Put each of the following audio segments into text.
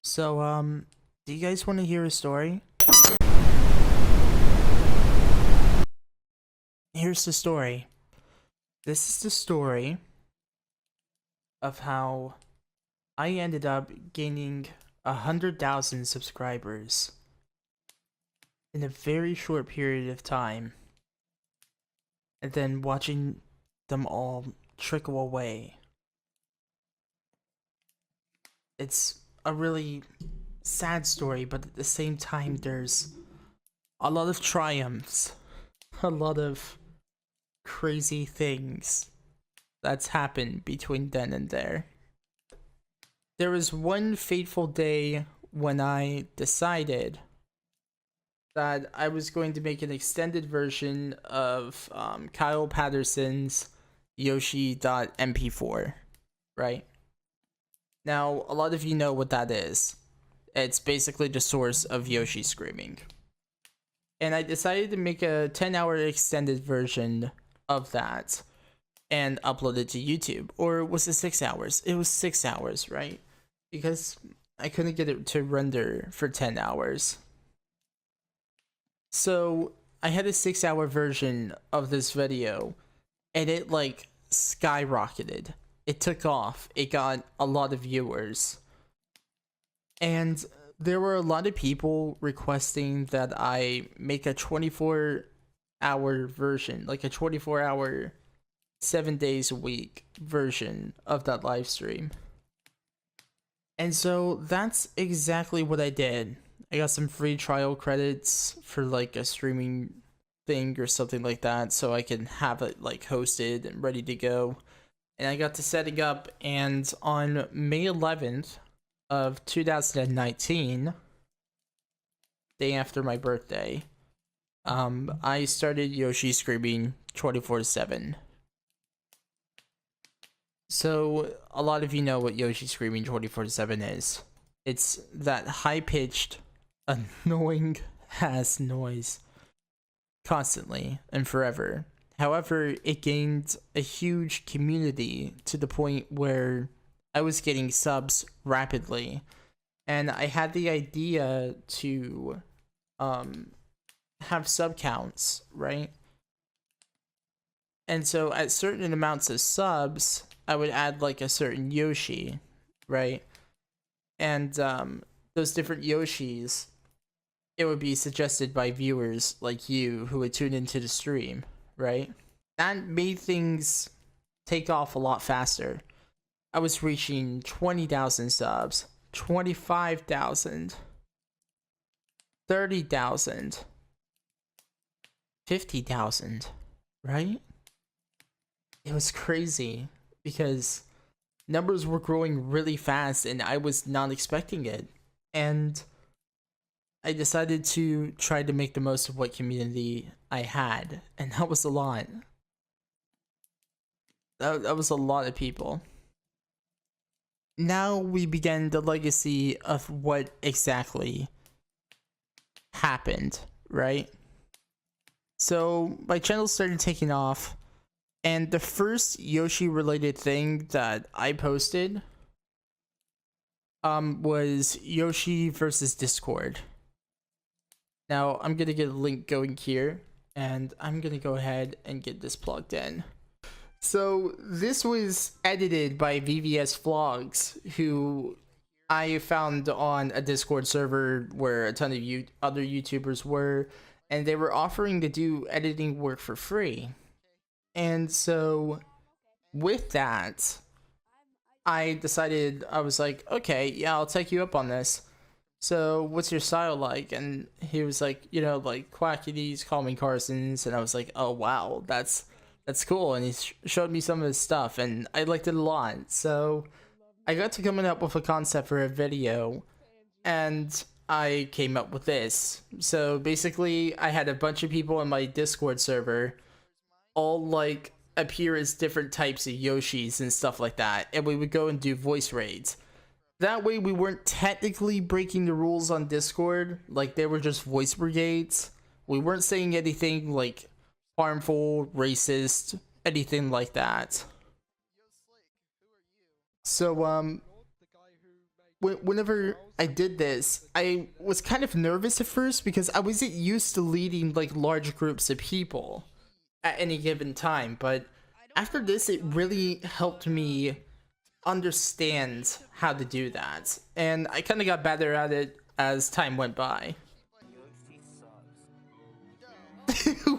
So, do you guys want to hear a story? Here's the story. This is the story of how I ended up gaining 100,000 subscribers in a very short period of time, and then watching them all trickle away. It's a really sad story, but at the same time, there's a lot of triumphs, a lot of crazy things that's happened between then and there. There was one fateful day when I decided that I was going to make an extended version of Kyle Patterson's Yoshi.mp4, right? Now, a lot of you know what that is. It's basically the source of Yoshi Screaming. And I decided to make a 10-hour extended version of that and upload it to YouTube. Or was it 6 hours? It was 6 hours, right? Because I couldn't get it to render for 10 hours. So I had a 6-hour version of this video, and it like skyrocketed. It took off. It got a lot of viewers. And there were a lot of people requesting that I make a 24-hour version, like a 24-hour, 7 days a week version of that live stream. And so that's exactly what I did. I got some free trial credits for like a streaming thing or something like that, so I can have it like hosted and ready to go. And I got to setting up, and on May 11th of 2019, day after my birthday, I started Yoshi Screaming 24/7. So a lot of you know what Yoshi Screaming 24/7 is. It's that high-pitched, annoying ass noise constantly and forever. However, it gained a huge community to the point where I was getting subs rapidly, and I had the idea to have sub counts, right? And so at certain amounts of subs, I would add like a certain Yoshi, right? And those different Yoshis, it would be suggested by viewers like you who would tune into the stream, right? That made things take off a lot faster. I was reaching 20,000 subs, 25,000, 30,000, 50,000, right? It was crazy because numbers were growing really fast and I was not expecting it. And I decided to try to make the most of what community I had, and that was a lot. That was a lot of people. Now we begin the legacy of what exactly happened, right? So my channel started taking off, and the first Yoshi related thing that I posted was Yoshi versus Discord. Now I'm gonna get a link going here, and I'm gonna go ahead and get this plugged in. So this was edited by VVS Vlogs, who I found on a Discord server where a ton of other YouTubers were, and they were offering to do editing work for free. And so with that, I decided, I was like, okay, yeah, I'll take you up on this. So what's your style like? And he was like, you know, like Quackities, Call Me Carsons, and I was like, oh wow, that's cool. And he showed me some of his stuff, and I liked it a lot. So I got to coming up with a concept for a video, and I came up with this. So basically, I had a bunch of people in my Discord server all like appear as different types of Yoshis and stuff like that, and we would go and do voice raids. That way we weren't technically breaking the rules on Discord, like they were just voice brigades. We weren't saying anything like harmful, racist, anything like that. So whenever I did this, I was kind of nervous at first because I wasn't used to leading like large groups of people at any given time, but after this it really helped me understand how to do that, and I kind of got better at it as time went by.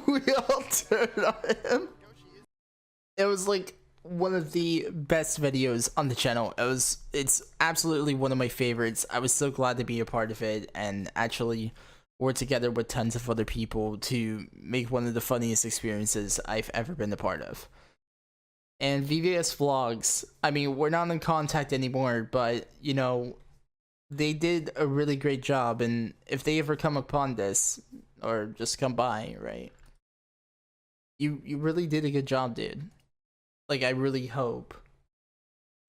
We all turned on him. It was like one of the best videos on the channel. It's absolutely one of my favorites. I was so glad to be a part of it and actually work together with tons of other people to make one of the funniest experiences I've ever been a part of. And VVS Vlogs, I mean, we're not in contact anymore, but you know, they did a really great job, and if they ever come upon this or just come by, right? You really did a good job, dude. Like, I really hope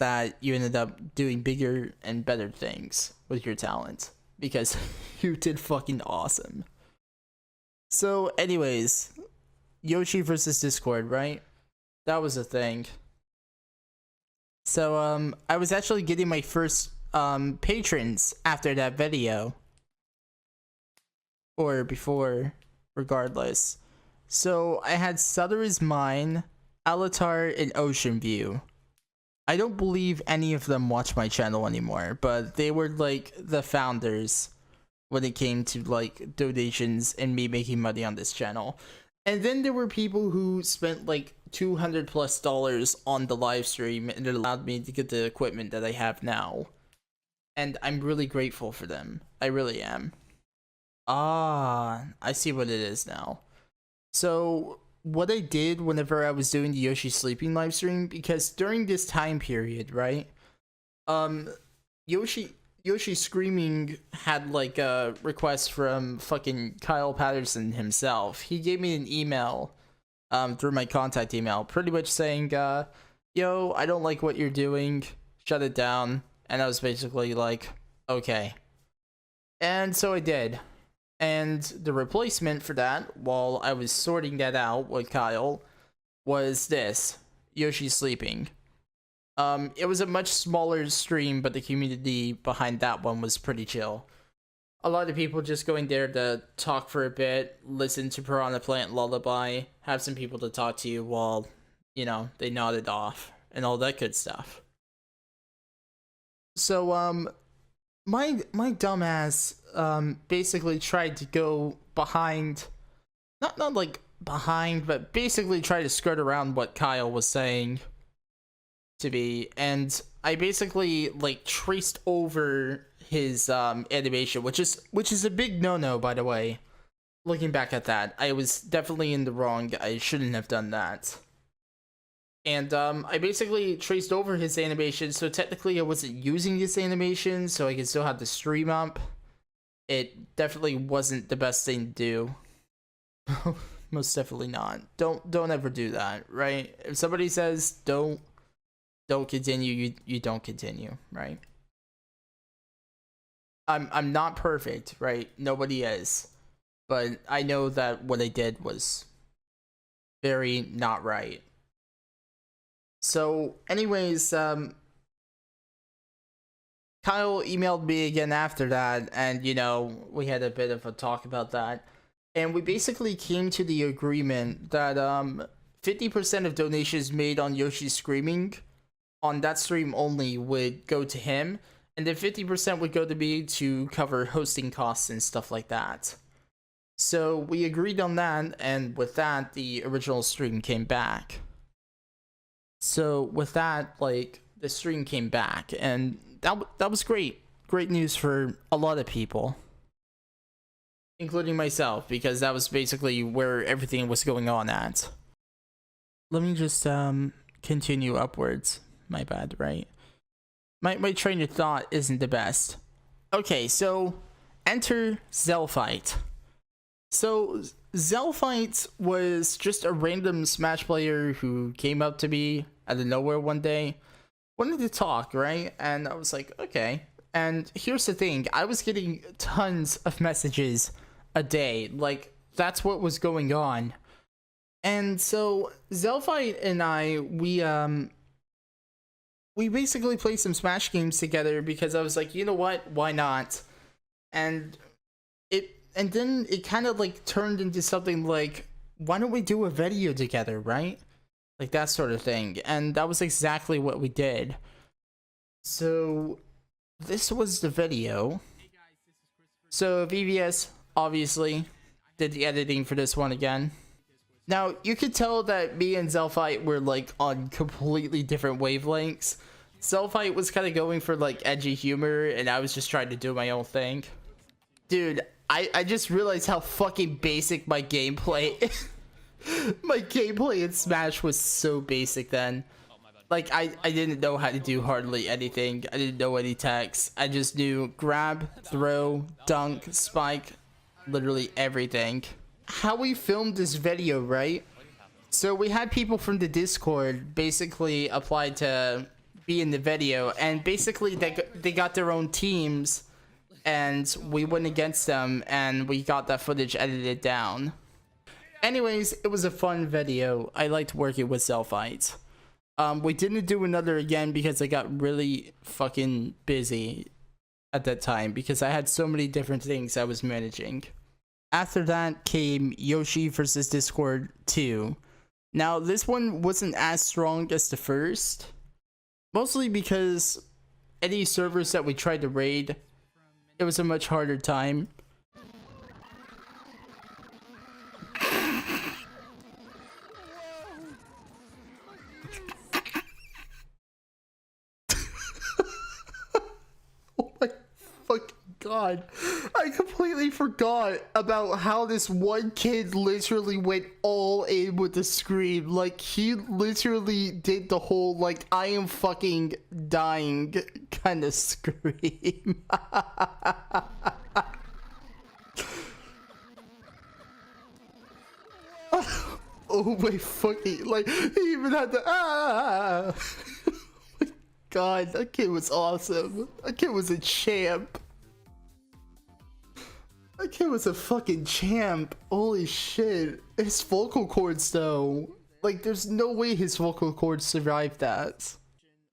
that you ended up doing bigger and better things with your talent, because you did fucking awesome. So anyways, Yoshi versus Discord, right? That was a thing. So I was actually getting my first patrons after that video, or before, regardless. So I had Sutter is Mine, Alatar, and Ocean View. I don't believe any of them watch my channel anymore, but they were like the founders when it came to like donations and me making money on this channel. And then there were people who spent like $200+ on the live stream, and it allowed me to get the equipment that I have now. And I'm really grateful for them. I really am. Ah, I see what it is now. So what I did whenever I was doing the Yoshi sleeping live stream, because during this time period, right? Yoshi Screaming had like a request from fucking Kyle Patterson himself. He gave me an email through my contact email, pretty much saying, yo, I don't like what you're doing, shut it down. And I was basically like, okay. And so I did. And the replacement for that, while I was sorting that out with Kyle, was this, Yoshi Sleeping. It was a much smaller stream, but the community behind that one was pretty chill. A lot of people just going there to talk for a bit, listen to Piranha Plant Lullaby, have some people to talk to you while, you know, they nodded off, and all that good stuff. So, my dumbass basically tried to go behind, not like behind, but basically try to skirt around what Kyle was saying to be, and I basically like traced over his animation, which is a big no-no, by the way. Looking back at that, I was definitely in the wrong. I shouldn't have done that. And I basically traced over his animation, so technically I wasn't using his animation, so I could still have the stream up. It definitely wasn't the best thing to do. Most definitely not. Don't ever do that, right? If somebody says don't continue, you don't continue, right? I'm not perfect, right? Nobody is. But I know that what I did was very not right. So anyways, Kyle emailed me again after that, and you know, we had a bit of a talk about that. And we basically came to the agreement that 50% of donations made on Yoshi Screaming on that stream only would go to him, and then 50% would go to me to cover hosting costs and stuff like that. So we agreed on that, and with that, the original stream came back. So with that, like, the stream came back, and that was great. Great news for a lot of people, including myself, because that was basically where everything was going on at. Let me just continue upwards. My bad, right? My train of thought isn't the best. Okay, so enter Zelfite. So Zelfite was just a random Smash player who came up to me out of nowhere one day, wanted to talk, right? And I was like, okay. And here's the thing, I was getting tons of messages a day, like that's what was going on. And so Zelfite and I, we basically played some Smash games together because I was like, you know what, why not? And then it kind of like turned into something like, why don't we do a video together, right? Like that sort of thing. And that was exactly what we did. So this was the video. So VVS obviously did the editing for this one again. Now you could tell that me and Zelfite were like on completely different wavelengths. Zelfite was kind of going for like edgy humor, and I was just trying to do my own thing. Dude, I just realized how fucking basic my gameplay my gameplay in Smash was so basic then. Like I didn't know how to do hardly anything. I didn't know any text. I just knew grab, throw, dunk, spike, literally everything. How we filmed this video, right? So we had people from the Discord basically apply to be in the video, and basically they got their own teams, and we went against them, and we got that footage edited down. Anyways, it was a fun video. I liked working with Zelfite. We didn't do another again because I got really fucking busy at that time because I had so many different things I was managing. After that came Yoshi versus Discord 2. Now this one wasn't as strong as the first, mostly because any servers that we tried to raid, it was a much harder time. Oh my fucking god. I completely forgot about how this one kid literally went all in with the scream. Like, he literally did the whole, like, I am fucking dying kind of scream. Oh my fucking, like, he even had the ah. Oh my god, that kid was awesome. That kid was a champ. That kid was a fucking champ. Holy shit. His vocal cords though, like there's no way his vocal cords survived that.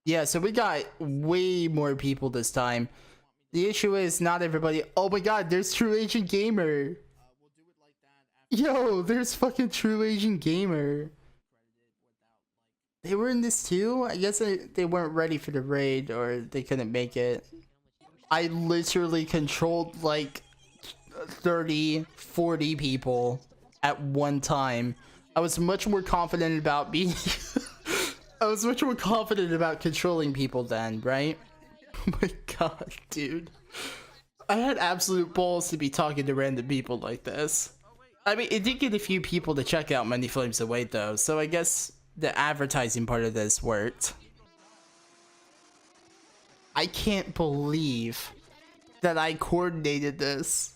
Yeah, so we got way more people this time. The issue is not everybody. Oh my god, there's True Asian Gamer. Yo, there's fucking True Asian Gamer. They were in this too? I guess they weren't ready for the raid, or they couldn't make it. I literally controlled like 30, 40 people at one time. I was much more confident about being I was much more confident about controlling people then, right? Oh my god, dude. I had absolute balls to be talking to random people like this. I mean, it did get a few people to check out Many Flames Await though, so I guess the advertising part of this worked. I can't believe that I coordinated this.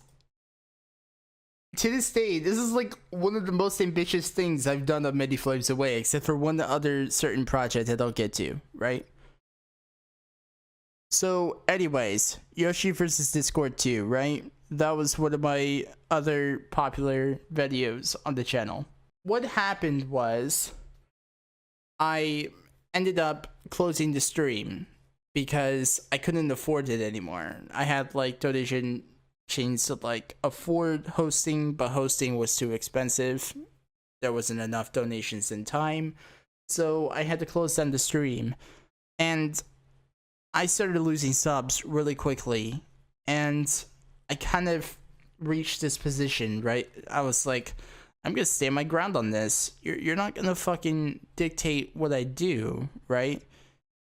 To this day, this is like one of the most ambitious things I've done on Many Flames Away, except for one other certain project that I'll get to, right? So anyways, Yoshi versus Discord 2, right? That was one of my other popular videos on the channel. What happened was I ended up closing the stream because I couldn't afford it anymore. I had like donation chains to like afford hosting, but hosting was too expensive. There wasn't enough donations in time, so I had to close down the stream. And I started losing subs really quickly, and I kind of reached this position, right? I was like, I'm gonna stand my ground on this. You're not gonna fucking dictate what I do, right?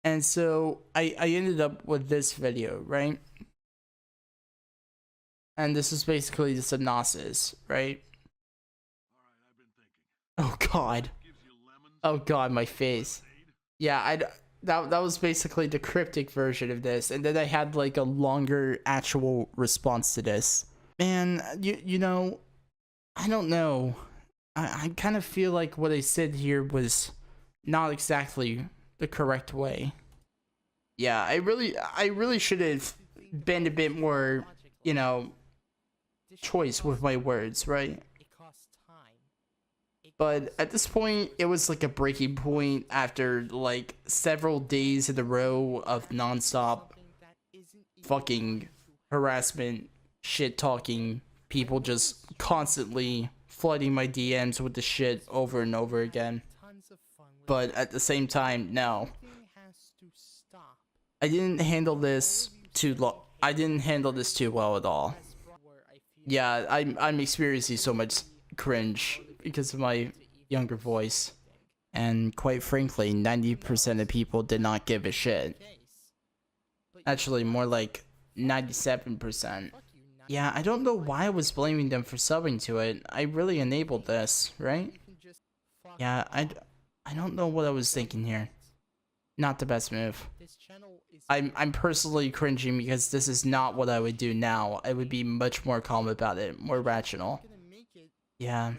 And so I ended up with this video, right? And this is basically the synopsis, right? Oh god. Oh god, my face. Yeah, that was basically the cryptic version of this, and then I had like a longer actual response to this. Man, you know, I don't know. I kind of feel like what I said here was not exactly the correct way. Yeah, I really should have been a bit more, you know, choice with my words, right? But at this point, it was like a breaking point after like several days in a row of nonstop fucking harassment, shit talking, people just constantly flooding my DMs with the shit over and over again. But at the same time, no. I didn't handle this too well at all. Yeah, I'm experiencing so much cringe because of my younger voice. And quite frankly, 90% of people did not give a shit. Actually, more like 97%. Yeah, I don't know why I was blaming them for subbing to it. I really enabled this, right? Yeah, I don't know what I was thinking here. Not the best move. I'm personally cringing because this is not what I would do now. I would be much more calm about it, more rational. Yeah,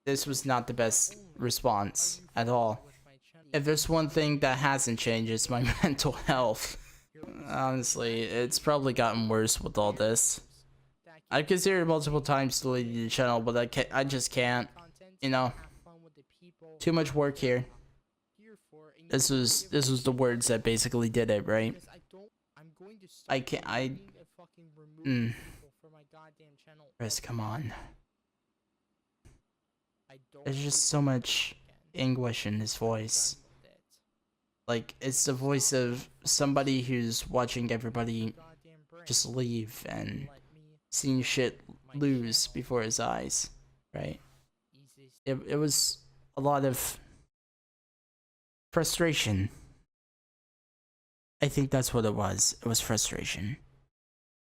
this was not the best response at all. If there's one thing that hasn't changed, it's my mental health. Honestly, it's probably gotten worse with all this. I've considered multiple times deleting the channel, but I just can't. You know, too much work here. This was the words that basically did it, right? Chris, come on. There's just so much anguish in his voice. Like, it's the voice of somebody who's watching everybody just leave and seeing shit lose before his eyes, right? It was a lot of frustration. I think that's what it was. It was frustration.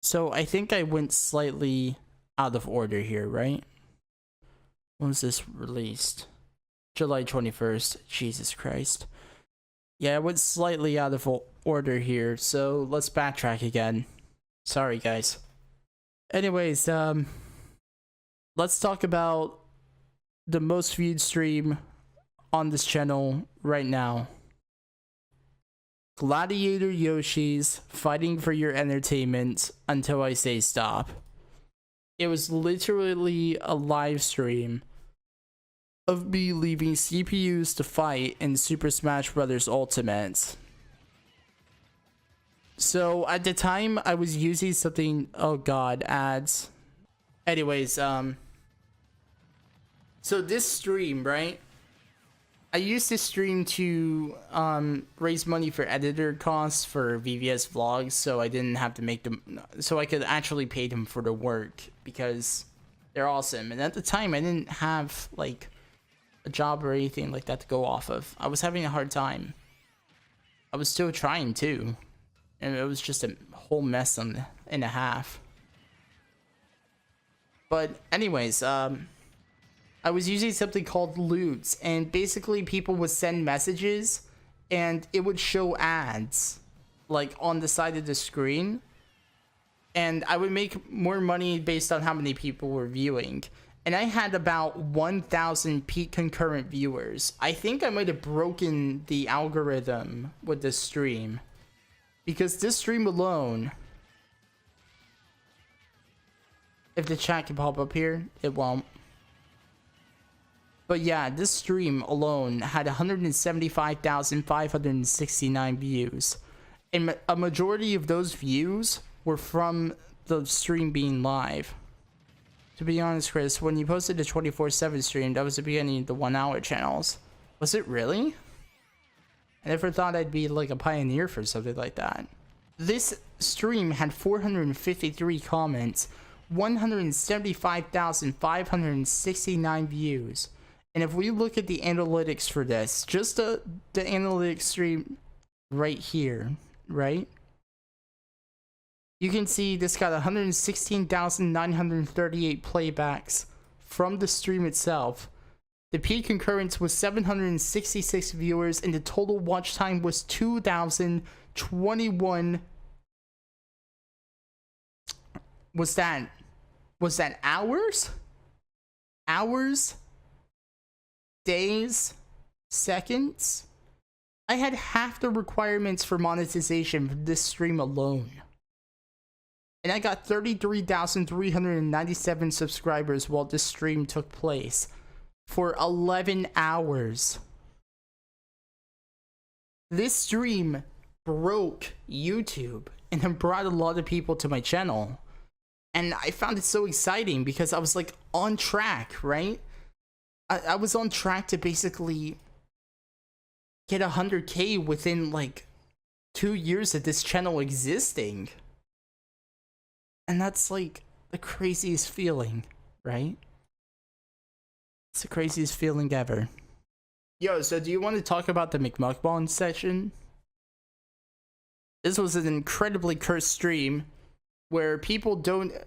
So I think I went slightly out of order here, right? When was this released? July 21st. Jesus Christ. Yeah, I went slightly out of order here, so let's backtrack again. Sorry, guys. Anyways, let's talk about the most viewed stream on this channel right now. Gladiator Yoshis fighting for your entertainment until I say stop. It was literally a live stream of me leaving CPUs to fight in Super Smash Bros. Ultimate. So at the time I was using something, oh god, ads. Anyways, so this stream, right? I used this stream to raise money for editor costs for VVS vlogs, so I didn't have to make them, so I could actually pay them for the work because they're awesome. And at the time I didn't have like a job or anything like that to go off of. I was having a hard time. I was still trying too, and it was just a whole mess and a half. But anyways, I was using something called loots, and basically people would send messages and it would show ads like on the side of the screen, and I would make more money based on how many people were viewing. And I had about 1,000 peak concurrent viewers. I think I might have broken the algorithm with this stream, because this stream alone, if the chat can pop up here, it won't. But yeah, this stream alone had 175,569 views. And a majority of those views were from the stream being live. To be honest, Chris, when you posted the 24/7 stream, that was the beginning of the 1 hour channels. Was it really? I never thought I'd be like a pioneer for something like that. This stream had 453 comments, 175,569 views. And if we look at the analytics for this, just the analytics stream right here, right? You can see this got 116,938 playbacks from the stream itself. The peak concurrence was 766 viewers, and the total watch time was 2,021. Was that hours? Hours? Days? Seconds? I had half the requirements for monetization for this stream alone. And I got 33,397 subscribers while this stream took place. for 11 hours. This stream broke YouTube and it brought a lot of people to my channel. And I found it so exciting because I was like on track, right? I was on track to basically get 100K within like 2 years of this channel existing. And that's like the craziest feeling, right? It's the craziest feeling ever. Yo, so do you want to talk about the McMukbang Session? This was an incredibly cursed stream where people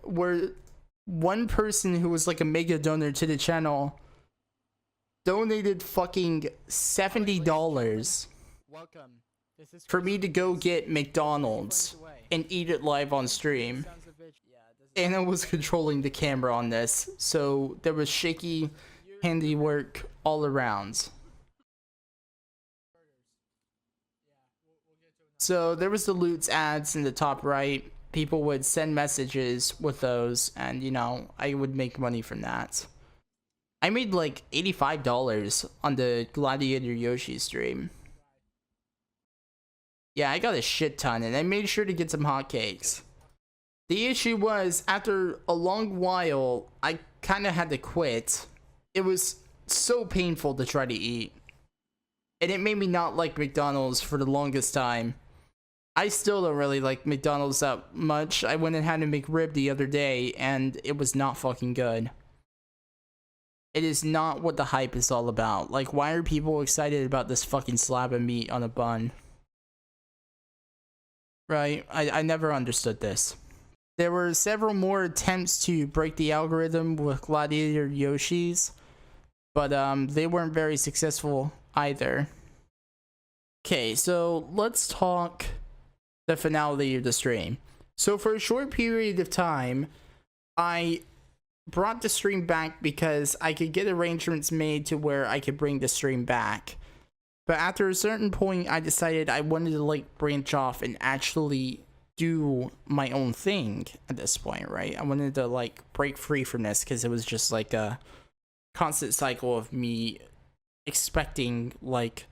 where one person who was like a mega donor to the channel donated fucking $70 for me to go get McDonald's and eat it live on stream. And I was controlling the camera on this, so there was shaky handiwork all around. So there was the Loots ads in the top right. People would send messages with those, and you know, I would make money from that. I made like $85 on the Gladiator Yoshis stream. Yeah, I got a shit ton, and I made sure to get some hotcakes. The issue was, after a long while, I kind of had to quit. It was so painful to try to eat. And it made me not like McDonald's for the longest time. I still don't really like McDonald's that much. I went and had a McRib the other day, and it was not fucking good. It is not what the hype is all about. Like, why are people excited about this fucking slab of meat on a bun? Right? I never understood this. There were several more attempts to break the algorithm with Gladiator Yoshis, but they weren't very successful either. Okay, so let's talk the finality of the stream. So for a short period of time, I brought the stream back because I could get arrangements made to where I could bring the stream back. But after a certain point, I decided I wanted to like branch off and actually do my own thing at this point, right? I wanted to like break free from this because it was just like a constant cycle of me expecting like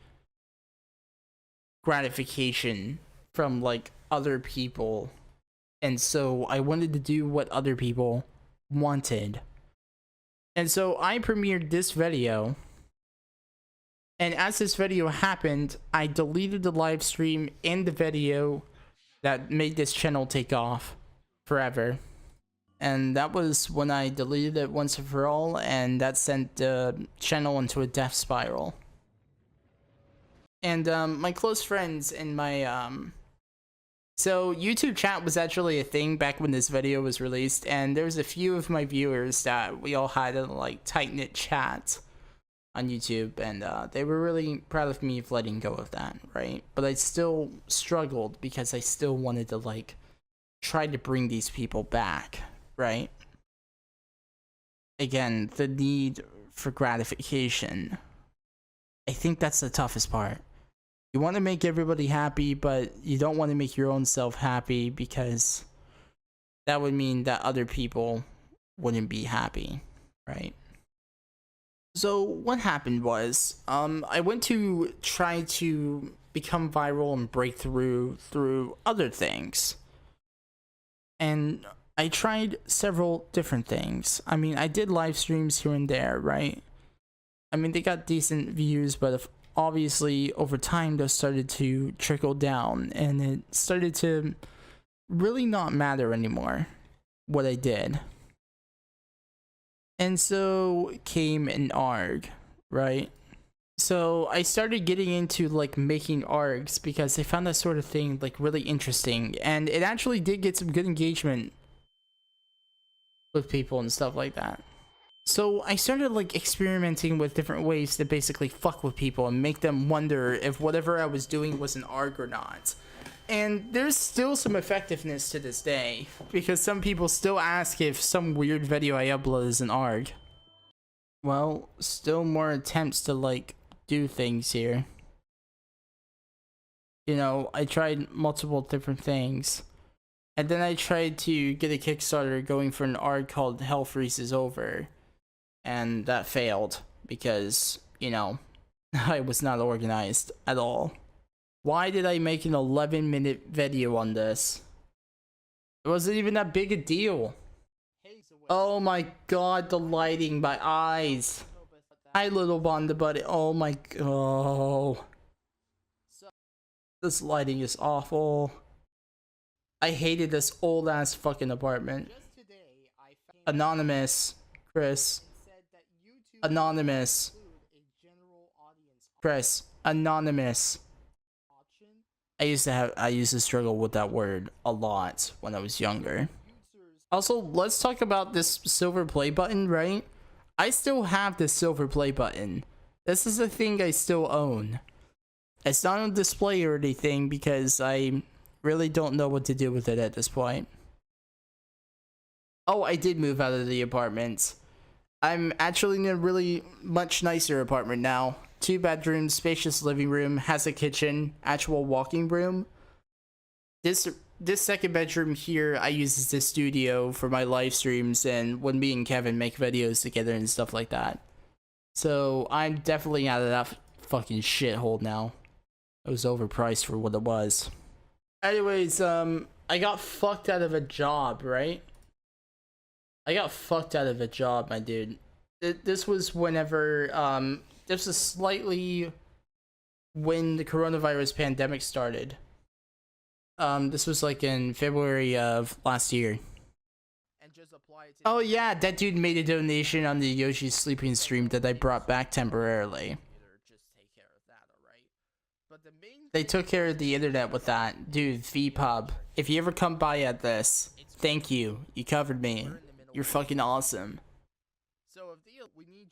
gratification from like other people, and so I wanted to do what other people wanted. And so I premiered this video, and as this video happened, I deleted the live stream and the video that made this channel take off forever. And that was when I deleted it once and for all, and that sent the channel into a death spiral. And my close friends and my so YouTube chat was actually a thing back when this video was released, and there was a few of my viewers that we all had a like tight-knit chat on YouTube, and they were really proud of me for letting go of that, right? But I still struggled because I still wanted to like try to bring these people back, right? Again, the need for gratification. I think that's the toughest part. You want to make everybody happy, but you don't want to make your own self happy, because that would mean that other people wouldn't be happy, right? So what happened was, I went to try to become viral and break through other things. And I tried several different things. I mean, I did live streams here and there, right? I mean, they got decent views, but obviously over time those started to trickle down, and it started to really not matter anymore what I did. And so came an ARG, right? So I started getting into like making ARGs because I found that sort of thing like really interesting, and it actually did get some good engagement with people and stuff like that. So I started like experimenting with different ways to basically fuck with people and make them wonder if whatever I was doing was an ARG or not. And there's still some effectiveness to this day, because some people still ask if some weird video I upload is an ARG. Well, still more attempts to like do things here. You know, I tried multiple different things. And then I tried to get a Kickstarter going for an ARG called Hell Freezes Over. And that failed because, you know, I was not organized at all. Why did I make an 11-minute video on this? It wasn't even that big a deal. Oh my god, the lighting, my eyes. Hi, little Wanda buddy. Oh my god. This lighting is awful. I hated this old ass fucking apartment. Anonymous, Chris. Anonymous. Chris. Anonymous. I used to struggle with that word a lot when I was younger. Also, let's talk about this silver play button, right? I still have this silver play button. This is a thing I still own. It's not on display or anything because I really don't know what to do with it at this point. Oh, I did move out of the apartment. I'm actually in a really much nicer apartment now. 2 bedrooms, spacious living room, has a kitchen, actual walking room. This second bedroom here I use as the studio for my live streams and when me and Kevin make videos together and stuff like that. So I'm definitely out of that fucking shithole now. It was overpriced for what it was. Anyways, I got fucked out of a job, right? I got fucked out of a job, my dude. This was whenever, this was slightly when the coronavirus pandemic started. This was like in February of last year. Oh yeah, that dude made a donation on the Yoshi Sleeping stream that I brought back temporarily. They took care of the internet with that. Dude, VPub, if you ever come by at this, thank you. You covered me. You're fucking awesome.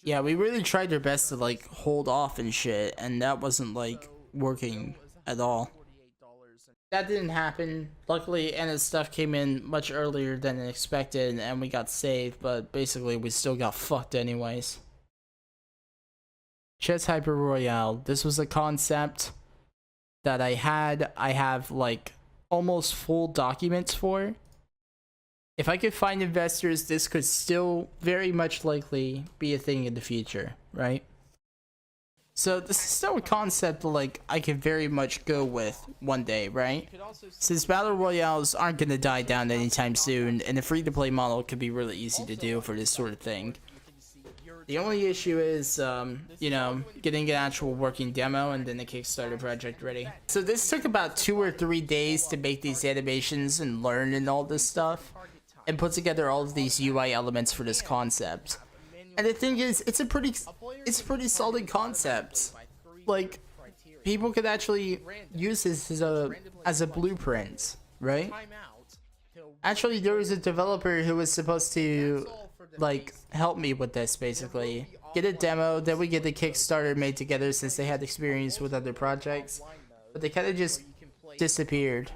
Yeah, we really tried our best to like hold off and shit, and that wasn't like working at all. That didn't happen. Luckily, Anna's stuff came in much earlier than expected, and we got saved, but basically we still got fucked anyways. Chess Hyper Royale. This was a concept that I have like almost full documents for. If I could find investors, this could still very much likely be a thing in the future, right? So this is still a concept like I could very much go with one day, right? Since battle royales aren't gonna die down anytime soon, and the free-to-play model could be really easy to do for this sort of thing. The only issue is, you know, getting an actual working demo and then the Kickstarter project ready. So this took about 2 or 3 days to make these animations and learn and all this stuff, and put together all of these UI elements for this concept. And the thing is, it's a pretty solid concept. Like, people could actually use this as a blueprint, right? Actually, there was a developer who was supposed to like help me with this, basically get a demo, then we get the Kickstarter made together since they had experience with other projects, but they kind of just disappeared.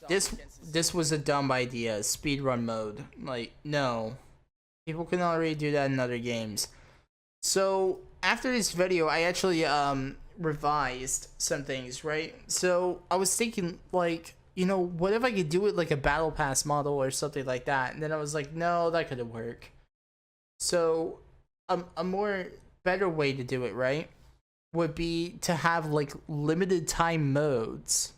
This was a dumb idea. Speedrun mode, like, no, people can already do that in other games. So after this video I actually revised some things, right? So I was thinking, like, you know, what if I could do it like a battle pass model or something like that? And then I was like, no, that couldn't work. So a more better way to do it, right, would be to have like limited time modes,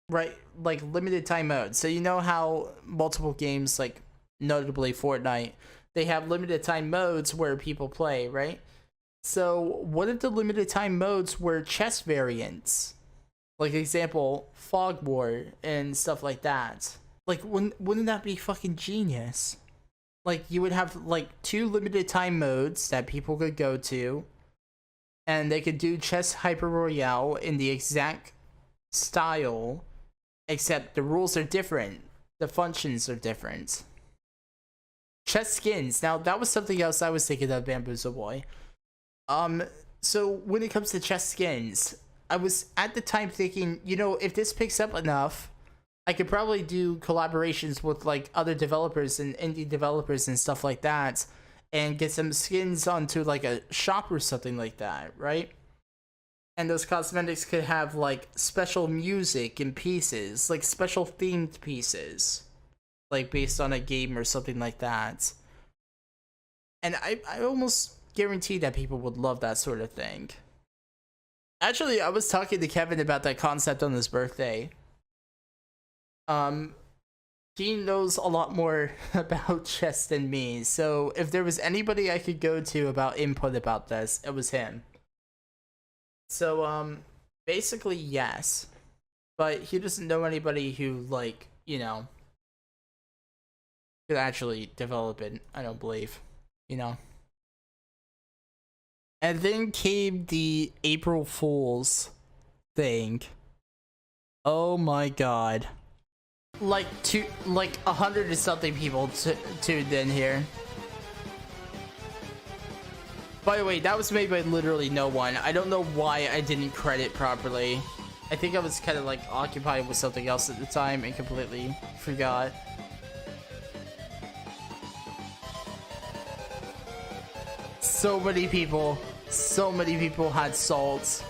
right? Like limited time modes. So you know how multiple games, like notably Fortnite, they have limited time modes where people play, right? So what if the limited time modes were chess variants? Like, example, Fog War and stuff like that. Like, wouldn't that be fucking genius? Like, you would have, like, 2 limited time modes that people could go to, and they could do Chess Hyper Royale in the exact style, except the rules are different. The functions are different. Chess skins. Now, that was something else I was thinking of, Bamboozle Boy. So, when it comes to chess skins, I was at the time thinking, you know, if this picks up enough, I could probably do collaborations with like other developers and indie developers and stuff like that, and get some skins onto like a shop or something like that, right? And those cosmetics could have like special music and pieces, like special themed pieces, like based on a game or something like that. And guarantee that people would love that sort of thing. Actually, I was talking to Kevin about that concept on his birthday. He knows a lot more about chess than me, so if there was anybody I could go to about input about this, it was him. So, basically, yes. But he doesn't know anybody who, like, you know, could actually develop it, I don't believe, you know. And then came the April Fool's thing. Oh my god. Like 100 and something people tuned in here. By the way, that was made by literally no one. I don't know why I didn't credit properly. I think I was kind of like occupied with something else at the time and completely forgot. So many people had salts.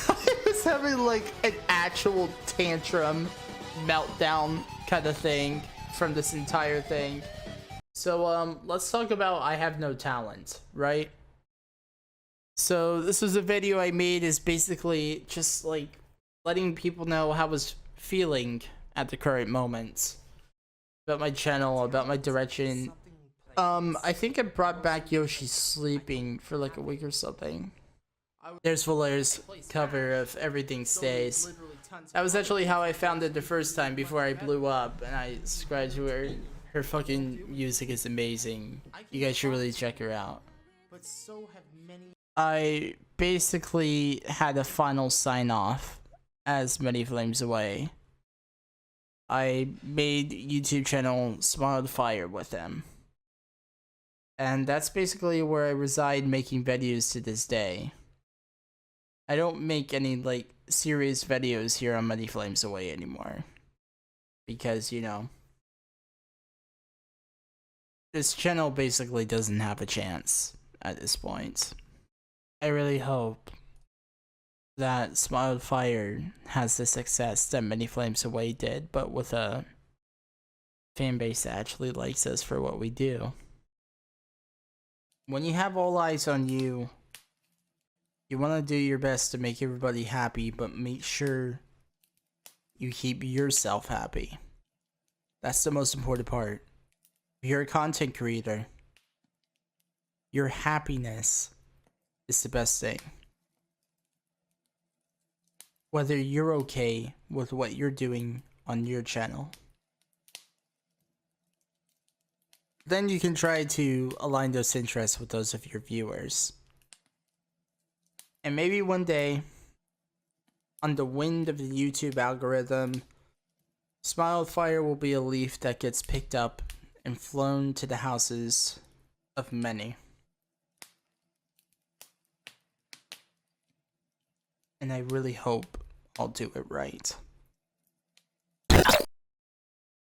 I was having like an actual tantrum meltdown kind of thing from this entire thing. So let's talk about I have no talent, right? So this was a video I made, is basically just like letting people know how I was feeling at the current moment about my channel, about my direction. I think I brought back Yoshi Sleeping for like a week or something. There's Valaire's cover of Everything Stays. That was actually how I found it the first time before I blew up, and I subscribed to her. Her fucking music is amazing. You guys should really check her out. I basically had a final sign off as Many Flames Away. I made YouTube channel Smiled Fire with them. And that's basically where I reside making videos to this day. I don't make any like serious videos here on Many Flames Away anymore. Because, you know, this channel basically doesn't have a chance at this point. I really hope that Smiled Fire has the success that Many Flames Away did, but with a fan base that actually likes us for what we do. When you have all eyes on you, you want to do your best to make everybody happy, but make sure you keep yourself happy. That's the most important part. If you're a content creator, your happiness is the best thing. Whether you're okay with what you're doing on your channel. Then you can try to align those interests with those of your viewers. And maybe one day, on the wind of the YouTube algorithm, Smiled Fire will be a leaf that gets picked up and flown to the houses of many. And I really hope I'll do it right.